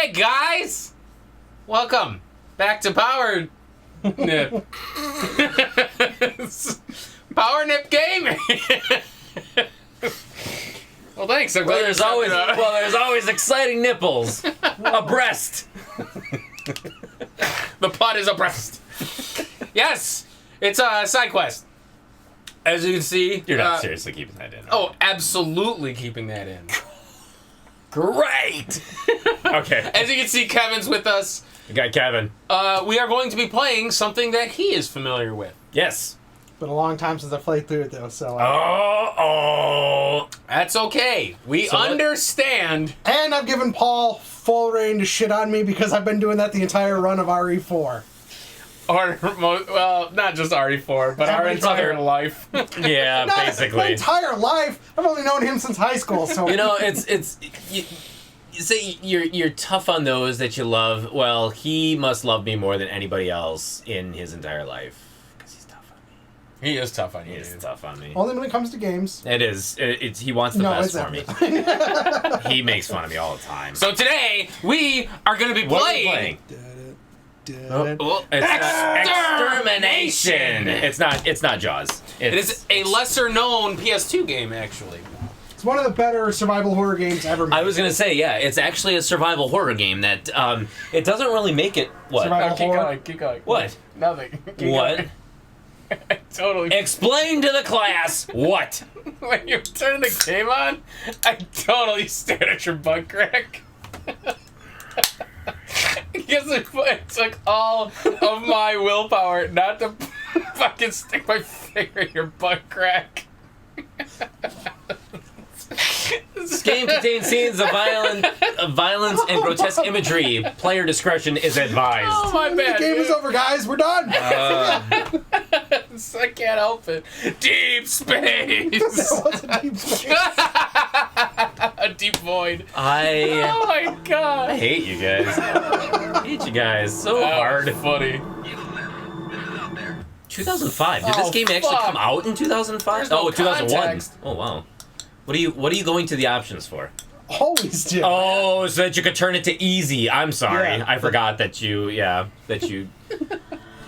Hey guys! Welcome back to Power Nip. Power Nip Gaming! Well, thanks. I'm glad there's always exciting nipples. A breast. The plot is a breast. Yes! It's a side quest. As you can see... You're not seriously keeping that in. Oh, absolutely keeping that in. Great! Okay. As you can see, Kevin's with us. You got Kevin. We are going to be playing something that he is familiar with. Yes. Been a long time since I played through it, though, so... That's okay. We understand. And I've given Paul full reign to shit on me because I've been doing that the entire run of RE4. Or, well, not just RE4, but our entire life. Yeah, Not basically. my entire life. I've only known him since high school, so... You know, you say you're tough on those that you love. Well, he must love me more than anybody else in his entire life. Because he's tough on me. He is tough on you. He is tough on me. Only when it comes to games. It is. He wants the best for me. He makes fun of me all the time. So today, we are going to be What are we playing? It's Extermination. It's not Jaws. It is a lesser-known PS2 game, actually. It's one of the better survival horror games ever made. I was gonna say, yeah, it's actually a survival horror game that it doesn't really make it. What? Survival horror. Keep going. What? Nothing. Keep What? going. Totally. Explain to the class what. When you turn the game on, I totally stared at your butt crack. Because it took all of my willpower not to fucking stick my finger in your butt crack. This game contains scenes of violence and grotesque imagery. Player discretion is advised. Oh, my bad. The game is over, guys. We're done. I can't help it. Deep space. That was a deep space. A deep void. Oh my god. I hate you guys. I hate you guys so hard. Funny. 2005. Did this game actually come out in 2005? There's no 2001. context. Oh wow. What are you going to the options for? Always do. Oh, so that you could turn it to easy. I'm sorry. Yeah. I forgot that you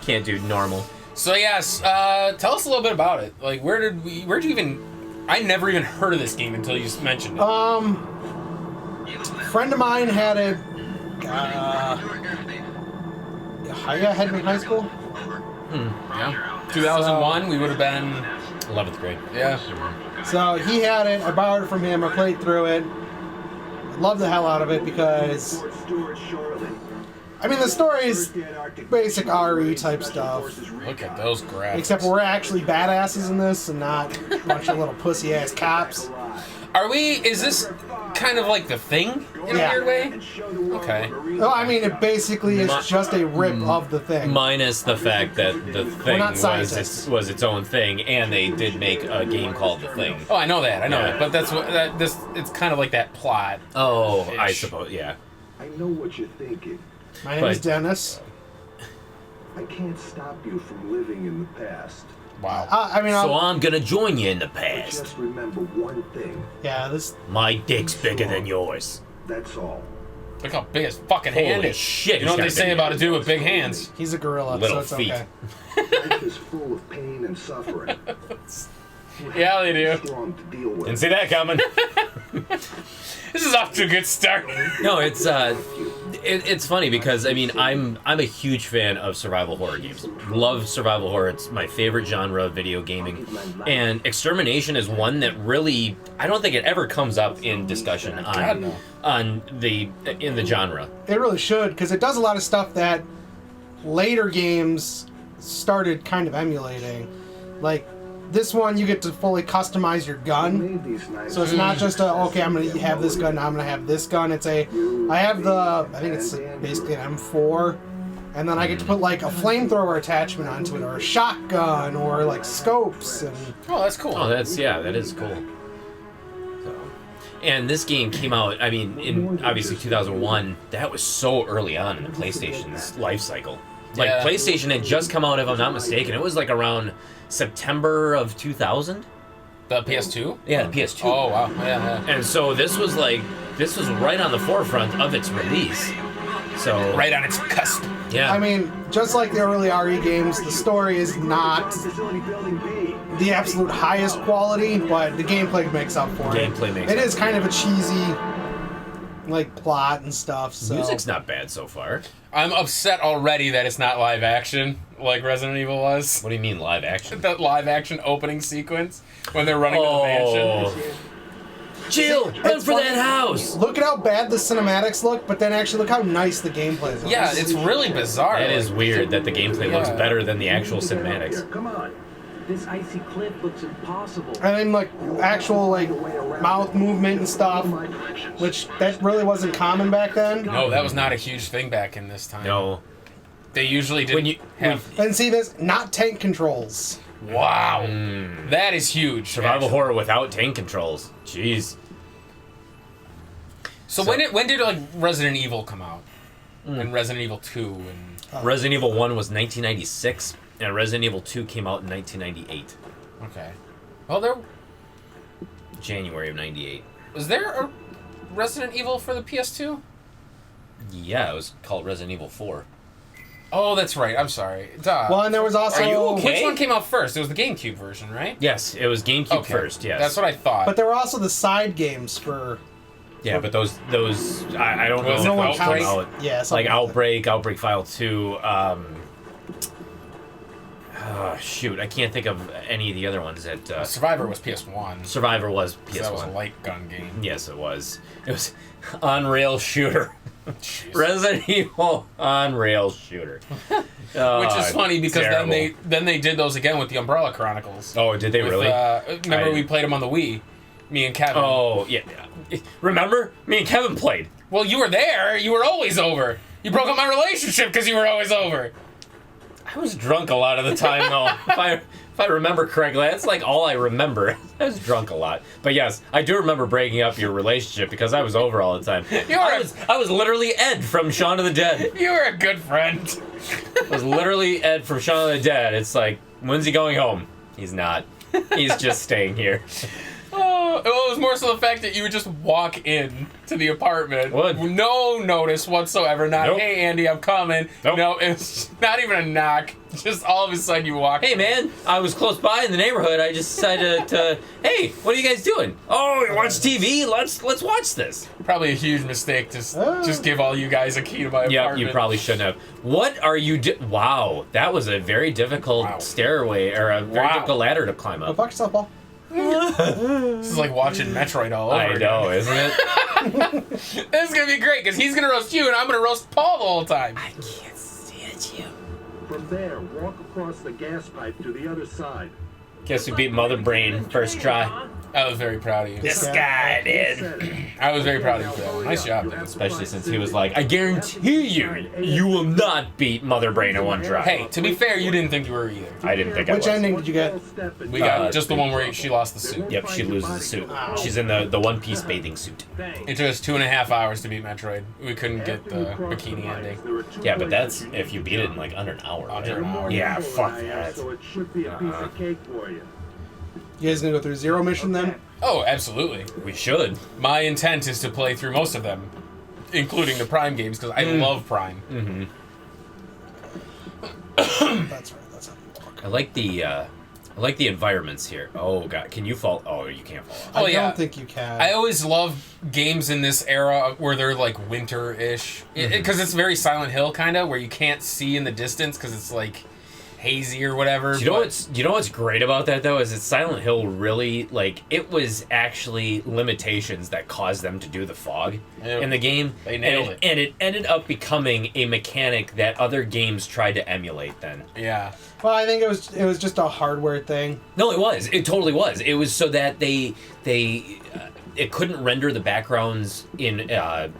can't do normal. So yes, tell us a little bit about it. Like, where'd you even? I never even heard of this game until you mentioned it. A friend of mine had it. I had it in high school. Yeah. 2001, we would have been 11th grade. yeah. So he had it. I borrowed it from him. I played through it. Loved the hell out of it because, I mean, the story is basic RE type stuff. Look at those graphics. Except we're actually badasses in this and not a bunch of little pussy ass cops. Is this kind of like The Thing in a weird way? Okay. No, I mean, it basically is just a rip of The Thing. Minus the fact that the thing not was scientists. its own thing, and they did make a game called The Thing. Oh, I know that. I know Yeah. that. But that's what it's kind of like that plot. Oh, I Ish. suppose, yeah. I know what you're thinking. My name is Dennis. I can't stop you from living in the past. Wow. I mean, So I'm gonna join you in the But past. just remember one thing. yeah, this. My dick's bigger than yours. That's all. Look how big his fucking hand Holy is. shit, You know what they he's got say big about a hands. dude with big hands? He's a gorilla, Little so it's feet. okay. Life is full of pain and suffering. Yeah, they do. Strong to deal with. Didn't see that coming. This is off to a good start. No, it's funny because I mean I'm a huge fan of survival horror games. Love survival horror. It's my favorite genre of video gaming. And Extermination is one that really I don't think it ever comes up in discussion God, no. in the genre. It really should, because it does a lot of stuff that later games started kind of emulating. Like, this one, you get to fully customize your gun. So it's not just okay, I'm going to have this gun, now I'm going to have this gun. It's I think it's basically an M4. And then I get to put, like, a flamethrower attachment onto it, or a shotgun, or, like, scopes. And Oh, that's cool. Oh, that is cool. So, and this game came out, I mean, in obviously 2001. That was so early on in the PlayStation's life cycle. Like, Yeah. PlayStation had just come out, if I'm not mistaken. It was like around September of 2000. The PS2? Yeah, the PS2. Oh, wow. Yeah. And so this was right on the forefront of its release. So Right on its cusp. yeah. I mean, just like the early RE games, the story is not Facility building B. the absolute highest quality, but the gameplay makes up for it. Gameplay makes It up is kind of a cheesy, like, plot and stuff. So music's not bad so far. I'm upset already that it's not live action like Resident Evil was. What do you mean live action? That live action opening sequence when they're running to the mansion. Jill, run It's for funny. that house! Look at how bad the cinematics look, but then actually look how nice the gameplay is. Yeah, it's really bizarre. That is weird that the gameplay looks Yeah. better than the actual cinematics. Here, come on. This icy cliff looks impossible. And then like actual like mouth movement and stuff, which that really wasn't common back then. No, that was not a huge thing back in this time. No. They usually didn't When you- have... And see this, not tank controls. Wow. That is huge. Survival actually. horror without tank controls. Jeez. So when did like Resident Evil come out? And Resident Evil 2 and... Resident Evil 1 was 1996, and Resident Evil 2 came out in 1998. Okay. Well, there... January of 98. Was there a Resident Evil for the PS2? Yeah, it was called Resident Evil 4. Oh, that's right. I'm sorry. Duh. Well, and there was also, Are you okay? Which one came out first? It was the GameCube version, right? Yes, it was GameCube Okay. first, yes. That's what I thought. but there were also the side games for. Yeah, but those I don't know Was if it No one those Outbreak? came out. Yeah, something Like that. Outbreak File 2, shoot, I can't think of any of the other ones that Survivor was PS1. Survivor was PS1. So that was a light gun game. Yes, it was. It was on-rail shooter. Jeez. Resident Evil on-rail shooter. Which is funny because terrible. then they did those again with the Umbrella Chronicles. Oh, did they With, really? remember I- we played them on the Wii, me and Kevin. Oh, yeah. Remember? Me and Kevin played. Well, you were there. You were always over. You broke up my relationship because you were always over. I was drunk a lot of the time, though. If I remember correctly, that's like all I remember. I was drunk a lot. But yes, I do remember breaking up your relationship because I was over all the time. I was literally Ed from Shaun of the Dead. You were a good friend. I was literally Ed from Shaun of the Dead. It's like, when's he going home? He's not. He's just staying here. Oh, it was more so the fact that you would just walk in to the apartment. Would. No notice whatsoever. Not, Nope. hey, Andy, I'm coming. Nope. No, it's not even a knock. Just all of a sudden you walk. Hey man, I was close by in the neighborhood. I just decided to, hey, what are you guys doing? Oh, you watch TV? Let's watch this. Probably a huge mistake to just give all you guys a key to my Yeah, apartment. you probably shouldn't have. What are you Wow, that was a very difficult Wow. stairway, or a very Wow. difficult ladder to climb Go up. fuck yourself, Paul. This is like watching Metroid all over I know, isn't it? again. This is going to be great because he's going to roast you and I'm going to roast Paul the whole time. I can't stand you. From there, walk across the gas pipe to the other side. Guess who beat Mother Brain first try? I was very proud of you. This guy did. Said it. I was very proud of you for that one. Nice job, dude. Especially since he was like, I guarantee you will not beat Mother Brain in one try. Hey, to be fair, you didn't think you were either. I didn't think I Which was. ending did you get? We got just the one where she lost the suit. Yep, she loses the suit. She's in the one-piece bathing suit. It took us 2.5 hours to beat Metroid. We couldn't get the bikini ending. Yeah, but that's if you beat it in like under an hour. right? Under an hour. Yeah, fuck that. So it should be a piece of cake for you. You guys gonna go through Zero Mission then? Oh, absolutely. We should. My intent is to play through most of them, including the Prime games, because I love Prime. Mm-hmm. That's right. That's how you walk. I like the environments here. Oh god, can you fall? Oh, you can't fall off. Oh, I yeah. don't think you can. I always love games in this era where they're like winter-ish, because it's very Silent Hill kind of, where you can't see in the distance because it's like hazy or whatever. You know what's great about that though is that Silent Hill really like it was actually limitations that caused them to do the fog Yeah. in the game. They nailed it. And it ended up becoming a mechanic that other games tried to emulate then. Yeah. Well, I think it was just a hardware thing. No, it was. It totally was. It was so that they it couldn't render the backgrounds in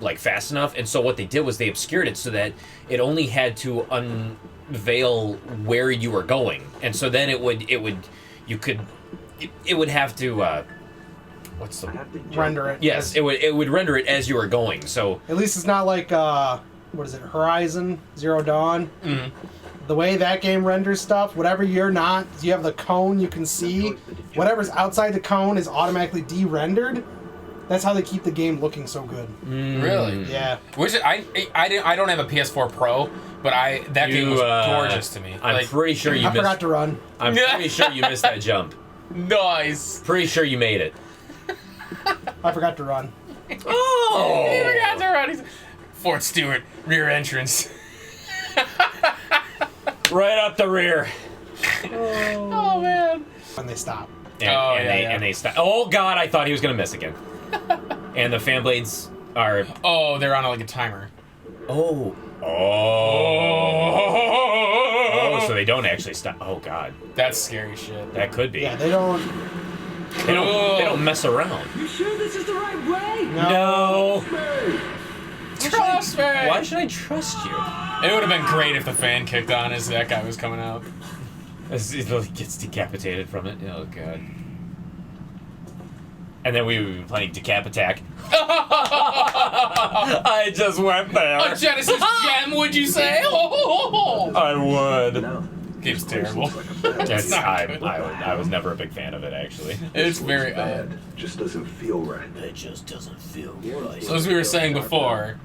like fast enough, and so what they did was they obscured it so that it only had to unveil where you were going, and so then it would have to what's the Render it. yes it would render it as you were going. So At least it's not like what is it? Horizon Zero Dawn, the way that game renders stuff, whatever you're not, you have the cone you can see. Whatever's outside the cone is automatically de-rendered. That's how they keep the game looking so good. Really? Yeah. Which I don't have a PS4 Pro, but that game was gorgeous to me. I'm pretty sure you I forgot to run. I'm pretty sure you missed that jump. Nice. Pretty sure you made it. I forgot to run. Oh! He forgot to run. Fort Stewart, rear entrance. Right up the rear. Oh man. When they stop. And they stop. Oh god, I thought he was gonna miss again. And the fan blades are. Oh, they're on like a timer. Oh. Oh. So they don't actually stop. Oh god, That's scary shit. that could be. Yeah, they don't. They don't mess around. You sure this is the right way? No. Trust me. Why should I trust you? It would have been great if the fan kicked on as that guy was coming out. As he gets decapitated from it. Oh god. And then we would be playing Decap Attack. I just went there. A Genesis gem, would you say? I would. No. Game's terrible. Yes, not good. I was never a big fan of it, actually. It's very bad. odd. Just doesn't feel right. It just doesn't feel So as we were saying before,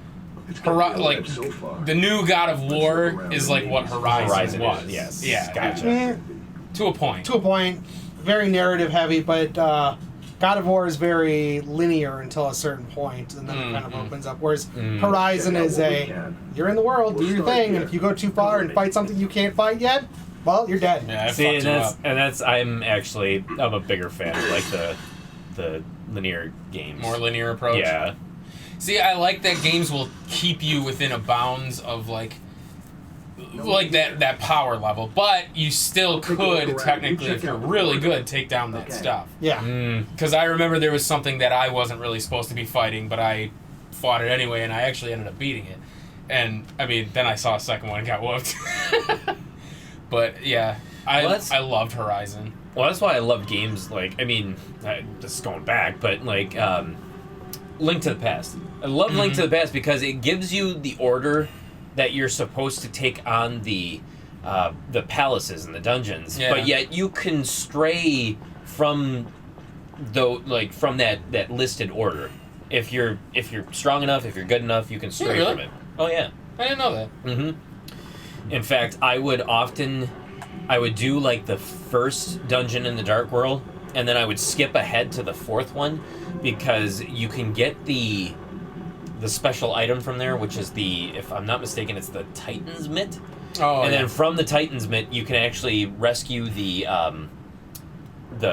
It's gonna feel like bad so far. the new God of War is like what Horizon was. is, yes. Yeah. Gotcha. To a point. To a point, very narrative heavy, but God of War is very linear until a certain point, and then it kind of opens up. Whereas Horizon Check out is what we a, can. you're in the world, do We'll your start thing, and here. if you go too far and fight something you can't fight yet, well, you're dead. Yeah, it See, fucked and you up. I'm a bigger fan of like the linear games. More linear approach. Yeah. See, I like that games will keep you within a bounds of like that power level, but you still take a look could around. technically, You if check you're out the really board. good, take down that Okay. stuff. Yeah. Because I remember there was something that I wasn't really supposed to be fighting, but I fought it anyway, and I actually ended up beating it. And I mean, then I saw a second one and got whooped. But yeah, I loved Horizon. Well, that's why I love games like, I mean, this is going back, but like Link to the Past. I love Link to the Past because it gives you the order that you're supposed to take on the palaces and the dungeons, Yeah. but yet you can stray from from that listed order. If you're strong enough, if you're good enough, you can stray really? from it. Oh yeah. I didn't know that. In fact, I would do like the first dungeon in the Dark World, and then I would skip ahead to the fourth one because you can get the special item from there, which is if I'm not mistaken, it's the Titan's Mitt. Oh, And yeah. then from the Titan's Mitt, you can actually rescue the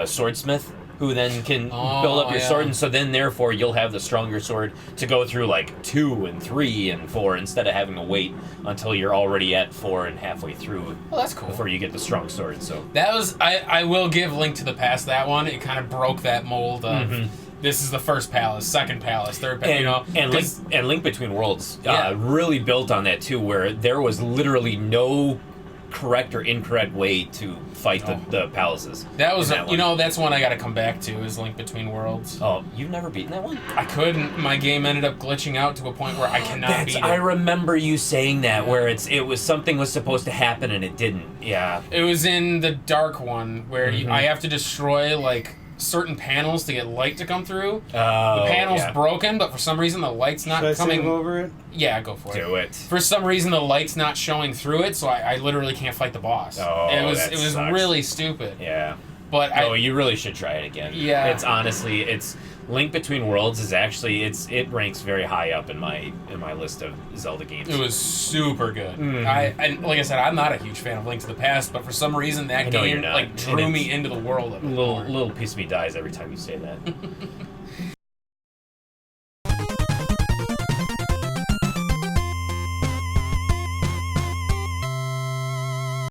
swordsmith, who then can build up your yeah. sword, and so then therefore you'll have the stronger sword to go through like 2 and 3 and 4 instead of having to wait until you're already at 4 and halfway through Oh, that's cool. before you get the strong sword. So That was I will give Link to the Past that one. It kind of broke that mold of this is the first palace, second palace, third palace. and, You know, and 'cause- Link Between Worlds Yeah. really built on that too, where there was literally no correct or incorrect way to fight the palaces. that was in that one. that's one I got to come back to is Link Between Worlds. Oh, you've never beaten that one? I couldn't. My game ended up glitching out to a point where I cannot beat it. I remember you saying that, where it was something was supposed to happen and it didn't. Yeah. It was in the dark one where I have to destroy like certain panels to get light to come through. Oh, The panel's yeah. broken, but for some reason the light's not Should I coming. save over it? Yeah, go for it. Do it. For some reason the light's not showing through it, so I literally can't fight the boss. Oh, it was that sucks. really stupid. Yeah. But Oh, you really should try it again. Yeah. It's honestly, Link Between Worlds is actually it ranks very high up in my list of Zelda games. it was super good. Mm-hmm. And like I said, I'm not a huge fan of Link to the Past, but for some reason that I know you're game not. like And drew me it's into the world of it. little piece of me dies every time you say that.